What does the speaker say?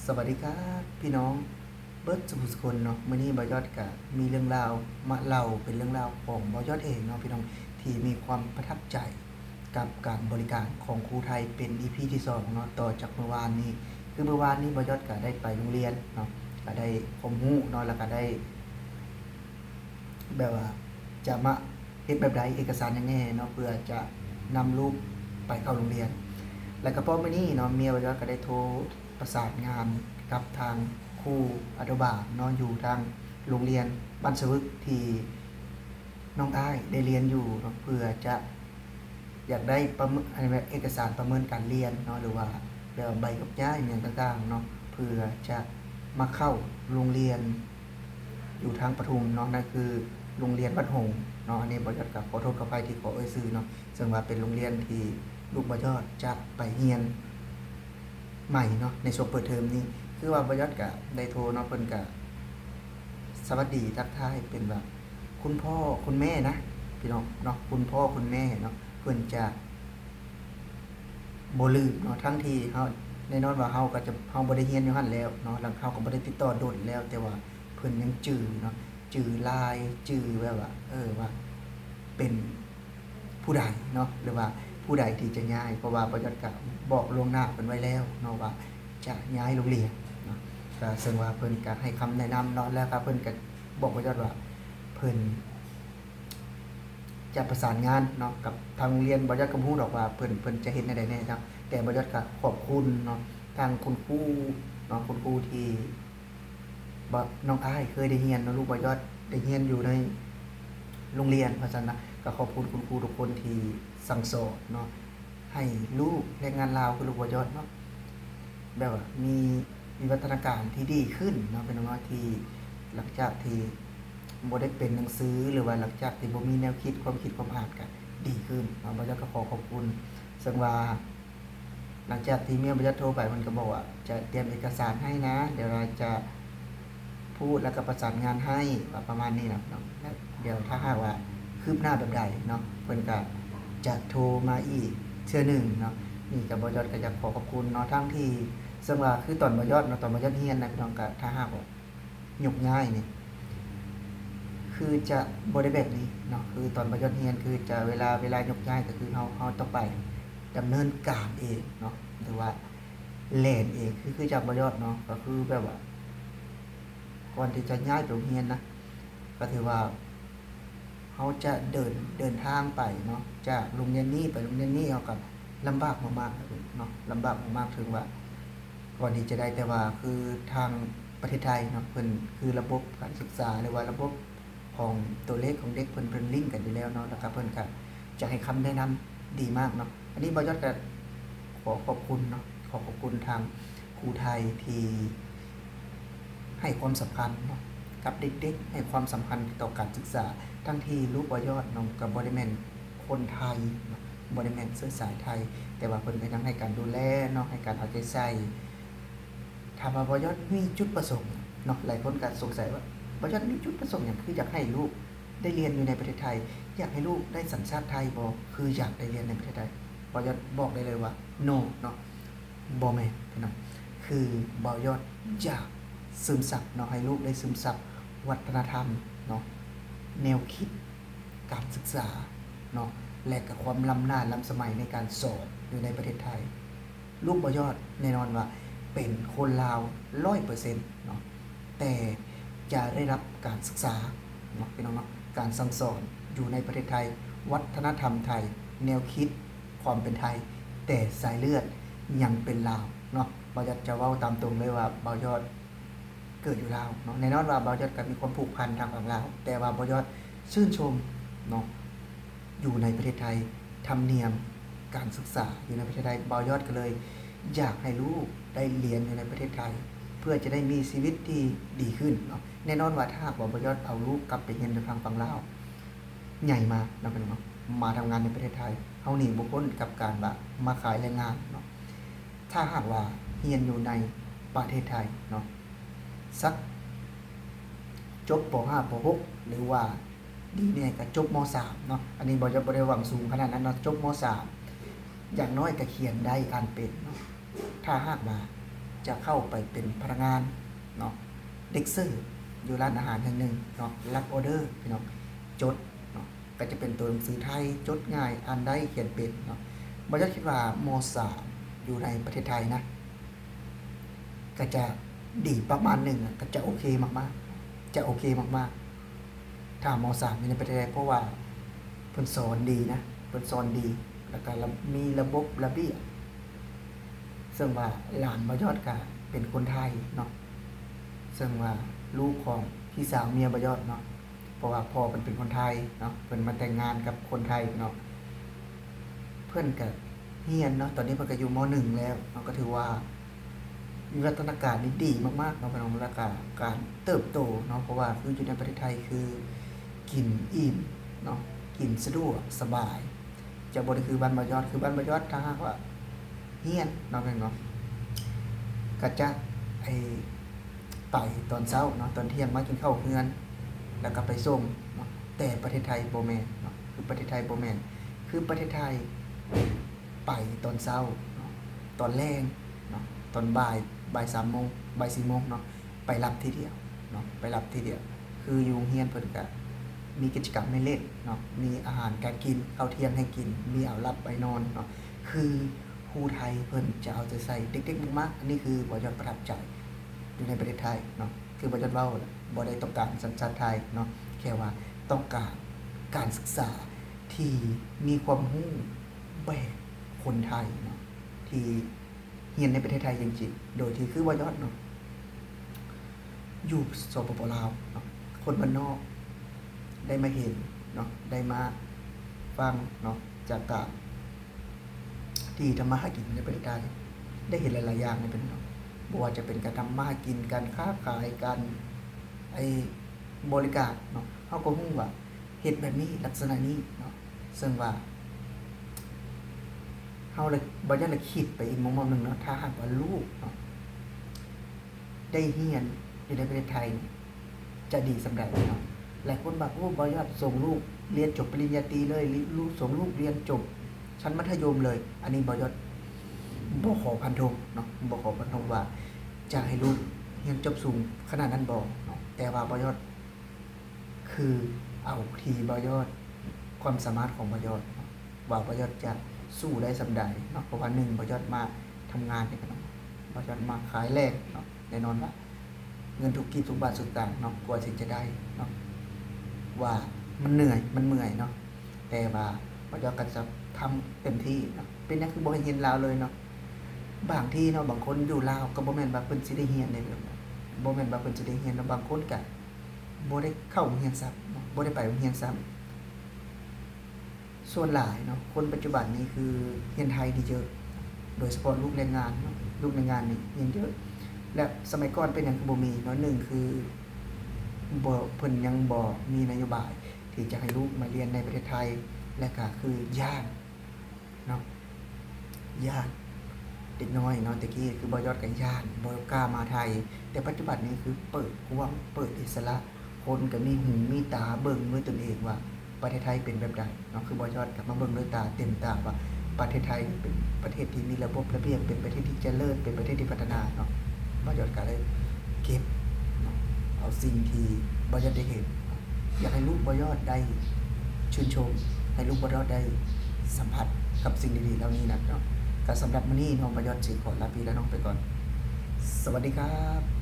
สวัสดีครับพี่น้องเบิร์ดสุขคนเนาะมื้อนี้บ่ยอดก็มีเรื่องราวมาเล่าเป็นเรื่องราวของบ่ยอดเองเนาะพี่น้องที่มีความประทับใจกับการบริการของครูไทยเป็น EP ที่2เนาะต่อจากเมื่อวานนี้คือเมื่อวานนี้บ่ยอดก็ได้ไปโรงเรียนเนาะก็ได้ความรู้เนาะแล้วก็ได้แบบว่าจะมาเฮ็ดแบบใดเอกสารยังไงเนาะเพื่อจะนำลูกไปเข้าโรงเรียน แล้วก็พอมื้อนี้เนาะเมียบ่ยอดก็ได้โทรประสานงานกับทางครูอนุบาลเนาะอยู่ทางโรงเรียนบ้านสวึกที่น้องอ้ายได้เรียนอยู่เนาะเพื่อจะอยากได้ประเมินแบบเอกสารประเมินการเรียนเนาะหรือว่าแบบใบกับย้ายอหย่างต่างๆเนาะเพื่อจะมาเข้าโรงเรียนอยู่ทางปทุมเนาะนั่นคือโรงเรียนบ้านหงส์เนาะอันนี้บ่ยอดก็ขอโทษขออภัยที่ขอเอ่ยชื่อเนาะซึ่งว่าเป็นโรงเรียนที่ลูกบ่ยอดจะไปเรียนใหม่เนาะในช่วงเปิดเทอมนี้คือว่าบ่ยอดก็ได้โทรเนาะเพิ่นก็สวัสดีทักทายเป็นแบบคุณพ่อคุณแม่นะพี่น้องเนาะคุณพ่อคุณแม่เนาะเพิ่นจะบ่ลืมเนาะทั้งที่เฮาแน่นอนว่าเฮาบ่ได้เรียนอยู่หั่นแล้วเนาะแล้วเฮาก็บ่ได้ติดต่อโดนแล้วแต่ว่าเพิ่นยังจื้อเนาะจื้อ LINE จื้อแบบว่าว่าเป็นผู้ใดเนาะหรือว่าผู้ใดที่จะย้ายเพราะว่าบ่ยอดก็บอกล่วงหน้าเพิ่นไว้แล้วเนาะว่าจะย้ายโรงเรียนเนาะก็ซึ่งว่าเพิ่นก็ให้คำแนะนำเนาะแล้วก็เพิ่นก็บอกบ่ยอดว่าเพิ่นจะประสานงานเนาะกับทางโรงเรียนบ่ยอดก็บ่ฮู้ดอกว่าเพิ่นจะเฮ็ดแนวใดแน่เนาะแต่บ่ยอดก็ขอบคุณเนาะทางคุณครูเนาะคุณครูที่บ่น้องอ้ายเคยได้เรียนเนาะลูกบ่ยอดได้เรียนอยู่ในโรงเรียนเพราะฉะนั้นนะก็ขอบคุณคุณครูทุกคนที่สั่งสอนเนาะให้ลูกแรงงานลาวคือลูกบ่ยอดเนาะแบบว่ามีวิวัฒนาการที่ดีขึ้นเนาะเป็นว่าที่หลังจากที่บ่ได้เป็นหนังสือหรือว่าหลังจากที่บ่มีแนวคิดความคิดความอ่านก็ดีขึ้นเนาะบ่ยอดก็ขอขอบคุณซึ่งว่าหลังจากที่เมียบ่ยอดโทรไปมันก็บอกว่าจะเตรียมเอกสารให้นะเดี๋ยวเราจะพูดแล้วก็ประสานงานให้ว่าประมาณนี้นะเนาะแล้วเดี๋ยวถ้าหากว่าคืบหน้าแบบใดเนาะเพิ่นก็จะโทรมาอีกเทื่อหนึ่งเนาะนี่ก็บ่ยอดก็อยากขอขอบคุณเนาะทั้งที่ซึ่งว่าคือตอนบ่ยอดเนาะตอนบ่ยอดเรียนนะพี่น้องก็ถ้าหากว่ายกย้ายนี่ คือจะบ่ได้แบบนี้เนาะคือตอนบ่ยอดเรียนคือจะเวลายกย้ายก็คือเฮาต้องไปดำเนินการเองเนาะหรือว่าแล่นเองคือจากบ่ยอดเนาะก็คือแบบว่าก่อนที่จะย้ายไปโรงเรียนนะก็ถือว่าเฮาจะเดินทางไปเนาะจากโรงเรียนนี้ไปโรงเรียนนี้เฮาก็ลำบากมากๆเนาะลำบากมากๆถึงว่าก่อนที่จะได้แต่ว่าคือทางประเทศไทยเนาะเพิ่นคือระบบการศึกษาหรือว่าระบบ ของตัวเลขของเด็กเพิ่นลิงก์กันอยู่แล้วเนาะแล้วก็เพิ่นก็จะให้คำแนะนำดีมากเนาะอันนี้บ่ยอดก็ขอขอบคุณเนาะขอขอบคุณทางครูไทยที่ให้ความสำคัญเนาะกับเด็กๆให้ความสำคัญต่อการศึกษาทั้งที่ลูกบ่ยอดเนาะก็บ่ได้แม่นคนไทยเนาะบ่ได้แม่นเชื้อสายไทยแต่ว่าเพิ่นก็ยังให้การดูแลเนาะให้การเอาใจใส่ถามว่าบ่ยอดมีจุดประสงค์เนาะหลายคนก็สงสัยว่า บ่ยอดมีจุดประสงค์หยังคืออยากให้ลูกได้เรียนอยู่ในประเทศไทยอยากให้ลูกได้สัญชาติไทยบ่คืออยากได้เรียนในประเทศไทยบ่ยอดบอกได้เลยว่า no เนาะบ่แม่นพี่น้องคือบ่ยอดอยากซึมซับเนาะให้ลูกได้ซึมซับวัฒนธรรมเนาะแนวคิดการศึกษาเนาะและก็ความล้ำหน้าล้ำสมัยในการสอนอยู่ในประเทศไทยลูกบ่ยอดแน่นอนว่าเป็นคนลาว 100% เนาะแต่จะได้รับการศึกษาเนาะพี่น้องเนาะการสั่งสอนอยู่ในประเทศไทยวัฒนธรรมไทยแนวคิดความเป็นไทยแต่สายเลือดยังเป็นลาวเนาะบ่าวจะเว้าตามตรงเลยว่าบ่าวยอดเกิดอยู่ลาวเนาะแน่นอนว่าบ่าวยอดก็มีความผูกพันทางฝั่งลาวแต่ว่าบ่าวยอดชื่นชมเนาะอยู่ในประเทศไทยธรรมเนียมการศึกษาอยู่ในประเทศไทยบ่าวยอดก็เลยอยากให้ลูกได้เรียนอยู่ในประเทศไทยเพื่อจะได้มีชีวิตที่ดีขึ้นเนาะแน่นอนว่าถ้าบ่าวยอดเอาลูกกลับไปเรียนในทางฝั่งลาวใหญ่มาเนาะพี่น้องมาทำงานในประเทศไทยเฮาหนีบ่พ้นกับการว่ามาขายแรงงานเนาะถ้าหากว่าเรียนอยู่ในประเทศไทยเนาะสักจบป .5 ป .6 หรือว่าดีเนี่ยก็จบม .3 เนาะอันนี้บ่จะบ่ได้หวังสูงขนาดนั้นเนาะจบม .3 อย่างน้อยก็เขียนได้อ่านเป็นเนาะถ้าหากว่า จะเข้าไปเป็นพนักงานเนาะเด็กเสิร์ฟอยู่ร้านอาหารแห่งหนึ่งเนาะรับออเดอร์พี่น้องจดเนาะก็จะเป็นตัวหนังสือไทยจดง่ายอ่านได้เขียนเป็นเนาะบ่จะคิดว่าม.3 อยู่ในประเทศไทยนะก็จะดีประมาณหนึ่งก็จะโอเคมากๆจะโอเคมากๆถ้าม.3 อยู่ในประเทศไทยเพราะว่าเพิ่นสอนดีนะเพิ่นสอนดีแล้วก็มีระบบระเบียบซึ่งว่าหลานบ่ยอดก็เป็นคนไทยเนาะซึ่งว่าลูกของพี่สาวเมียบ่ยอดเนาะเพราะว่าพ่อเพิ่นเป็นคนไทยเนาะเพิ่นมาแต่งงานกับคนไทยเนาะเพิ่นก็เรียนเนาะตอนนี้เพิ่นก็อยู่ม.1 แล้วเนาะก็ถือว่าวิวัฒนาการนี่ดีมากๆเนาะพี่น้องแล้วก็การเติบโตเนาะเพราะว่าคืออยู่ในประเทศไทยคือกินอิ่มเนาะกินสะดวกสบายจะบ่ได้คือบ้านบ่ยอดคือบ้านบ่ยอดถ้าหากว่าเรียนเนาะพี่น้องก็จะไปตอนเช้าเนาะตอนเที่ยงมากินข้าวเฮือนแล้วก็ไปส่งเนาะแต่ประเทศไทยบ่แม่นเนาะคือประเทศไทยบ่แม่นคือประเทศไทยไปตอนเช้าเนาะตอนแลงเนาะตอนบ่าย 3 โมงบ่าย 4 โมงเนาะไปรับทีเดียวเนาะไปรับทีเดียวคืออยู่โรงเรียนเพิ่นก็มีกิจกรรมให้เล่นเนาะมีอาหารการกินข้าวเที่ยงให้กินมีเอารับไปนอนเนาะคือครูไทยเพิ่นจะเอาใจใส่เด็กๆมากๆอันนี้คือบ่ยอดประทับใจอยู่ในประเทศไทยเนาะคือบ่ยอดเว้าบ่ได้ต้องการสัญชาติไทยเนาะแค่ว่าต้องการการศึกษาที่มีความรู้แบบคนไทยเนาะที่เรียนในประเทศไทยจริงๆโดยที่คือบ่ยอดเนาะอยู่สปป.ลาวเนาะคนบ้านนอกได้มาเห็นเนาะได้มาฟังเนาะจากการที่ทำมาหากินในประเทศไทยได้เห็นหลายๆอย่างในเป็นเนาะบ่ว่าจะเป็นการทำมาหากินการค้าขายการบริการเนาะเฮาก็ฮู้ว่าเฮ็ดแบบนี้ลักษณะนี้เนาะซึ่งว่าเฮาเลยบ่อยากเลยคิดไปอีกมุมมองนึงเนาะถ้าหากว่าลูกเนาะได้เรียนอยู่ในประเทศไทยจะดีสำใดเนาะหลายคนบอกโอ้บ่อยากส่งลูกเรียนจบปริญญาตรีเลยลูกส่งลูกเรียนจบชั้นมัธยมเลยอันนี้บ่ยอดบ่ขอพันธงเนาะบ่ขอพันธงว่าจะให้ลูกเรียนจบสูงขนาดนั้นบ่เนาะแต่ว่าบ่ยอดคือเอาที่บ่ยอดความสามารถของบ่ยอดว่าบ่ยอดจะสู้ได้สำใดเนาะเพราะว่า1บ่ยอดมาทำงานนี่ก็เนาะบ่ยอดมาขายแลกเนาะแน่นอนว่าเงินทุกกีบทุกบาทสุดต่างเนาะกว่าสิจะได้เนาะว่ามันเหนื่อยมันเมื่อยเนาะแต่ว่าบ่ยอดก็จะทำเต็มที่เนาะเป็นหยังคือบ่เห็นลาวเลยเนาะบางที่เนาะบางคนอยู่ลาวก็บ่แม่นว่าเพิ่นสิได้เรียนได้บ่แม่นว่าเพิ่นสิได้เรียนเนาะบางคนก็บ่ได้เข้าโรงเรียนซ้ำเนาะบ่ได้ไปโรงเรียนซ้ำส่วนหลายเนาะคนปัจจุบันนี้คือเรียนไทยนี่เยอะโดยเฉพาะลูกแรงงานเนาะลูกแรงงานนี่เรียนเยอะและสมัยก่อนเป็นหยังคือบ่มีเนาะ1คือบ่เพิ่นยังบ่มีนโยบายที่จะให้ลูกมาเรียนในประเทศไทยและก็คือย้านเนาะย้านเด็กน้อยเนาะตะกี้คือบ่ยอดก็ย้านบ่กล้ามาไทยแต่ปัจจุบันนี้คือเปิดกว้างเปิดอิสระคนก็มีหูมีตาเบิ่งด้วยตนเองว่าประเทศไทยเป็นแบบใดเนาะคือบ่ยอดก็มาเบิ่งด้วยตาเต็มตาว่าประเทศไทยเป็นประเทศที่มีระบบระเบียบเป็นประเทศที่เจริญเป็นประเทศที่พัฒนาเนาะบ่ยอดก็เลยเก็บเนาะเอาสิ่งที่บ่ยอดได้เห็นอยากให้ลูกบ่ยอดได้ชื่นชมให้ลูกบ่ยอดได้สัมผัสกับสิ่งดีๆเหล่านี้นะเนาะก็สำหรับมื้อนี้น้องบ่ยอดสิขอลาพี่และน้องไปก่อนสวัสดีครับ